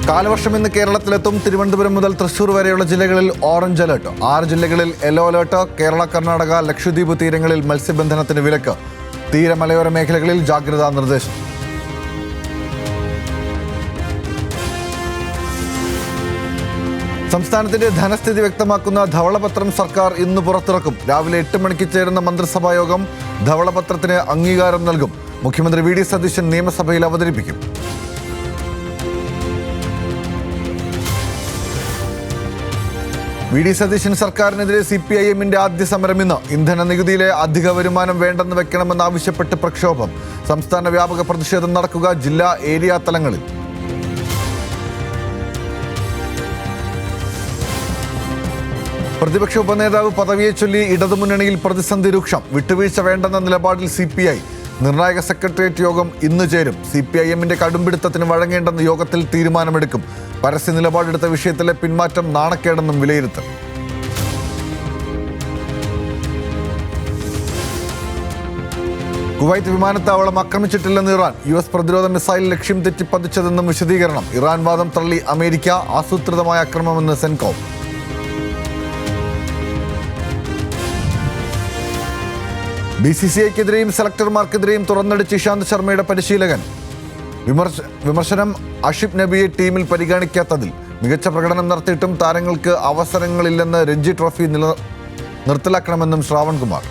കാലവർഷം ഇന്ന് കേരളത്തിലെത്തും. തിരുവനന്തപുരം മുതൽ തൃശൂർ വരെയുള്ള ജില്ലകളിൽ ഓറഞ്ച് അലർട്ട്. 6 ജില്ലകളിൽ യെല്ലോ അലർട്ട്. കേരള, കർണാടക, ലക്ഷദ്വീപ് തീരങ്ങളിൽ മത്സ്യബന്ധനത്തിന് വിലക്ക്. തീരമലയോര മേഖലകളിൽ ജാഗ്രതാ നിർദ്ദേശം. സംസ്ഥാനത്തിന്റെ ധനസ്ഥിതി വ്യക്തമാക്കുന്ന ധവളപത്രം സർക്കാർ ഇന്ന് പുറത്തിറക്കും. രാവിലെ 8 മണിക്ക് ചേരുന്ന മന്ത്രിസഭാ യോഗം ധവളപത്രത്തിന് അംഗീകാരം നൽകും. മുഖ്യമന്ത്രി വി ഡി സതീശൻ നിയമസഭയിൽ അവതരിപ്പിക്കും. വി ഡി സതീശൻ സർക്കാരിനെതിരെ CPIM-ന്റെ ആദ്യ സമരം ഇന്ന്. ഇന്ധന നികുതിയിലെ അധിക വരുമാനം വേണ്ടെന്ന് വെക്കണമെന്നാവശ്യപ്പെട്ട് പ്രക്ഷോഭം. സംസ്ഥാന വ്യാപക പ്രതിഷേധം നടക്കുക ജില്ലാ ഏരിയ തലങ്ങളിൽ. പ്രതിപക്ഷ ഉപനേതാവ് പദവിയെ ചൊല്ലി ഇടതുമുന്നണിയിൽ പ്രതിസന്ധി രൂക്ഷം. വിട്ടുവീഴ്ച വേണ്ടെന്ന നിലപാടിൽ CPI. നിർണായക സെക്രട്ടേറിയറ്റ് യോഗം ഇന്ന് ചേരും. CPIM-ന്റെ കടുംപിടുത്തത്തിന് വഴങ്ങേണ്ടെന്ന് യോഗത്തിൽ തീരുമാനമെടുക്കും. പരസ്യ നിലപാടെടുത്ത വിഷയത്തിലെ പിന്മാറ്റം നാണക്കേടെന്നും വിലയിരുത്തൽ. കുവൈറ്റ് വിമാനത്താവളം ആക്രമിച്ചിട്ടില്ലെന്ന് ഇറാൻ. US പ്രതിരോധ മിസൈൽ ലക്ഷ്യം തെറ്റി പതിച്ചതെന്നും വിശദീകരണം. ഇറാൻ വാദം തള്ളി അമേരിക്ക. ആസൂത്രിതമായ ആക്രമണമെന്ന് സെൻകോം. BCCI-ക്കെതിരെയും സെലക്ടർമാർക്കെതിരെയും തുറന്നടിച്ച് ഇഷാന്ത് ശർമ്മയുടെ പരിശീലകൻ. വിമർശനം അഷിബ് നബിയെ ടീമിൽ പരിഗണിക്കാത്തതിൽ. മികച്ച പ്രകടനം നടത്തിയിട്ടും താരങ്ങൾക്ക് അവസരങ്ങളില്ലെന്ന് രഞ്ജി ട്രോഫി നിർത്തലാക്കണമെന്നും ശ്രാവൺ കുമാർ.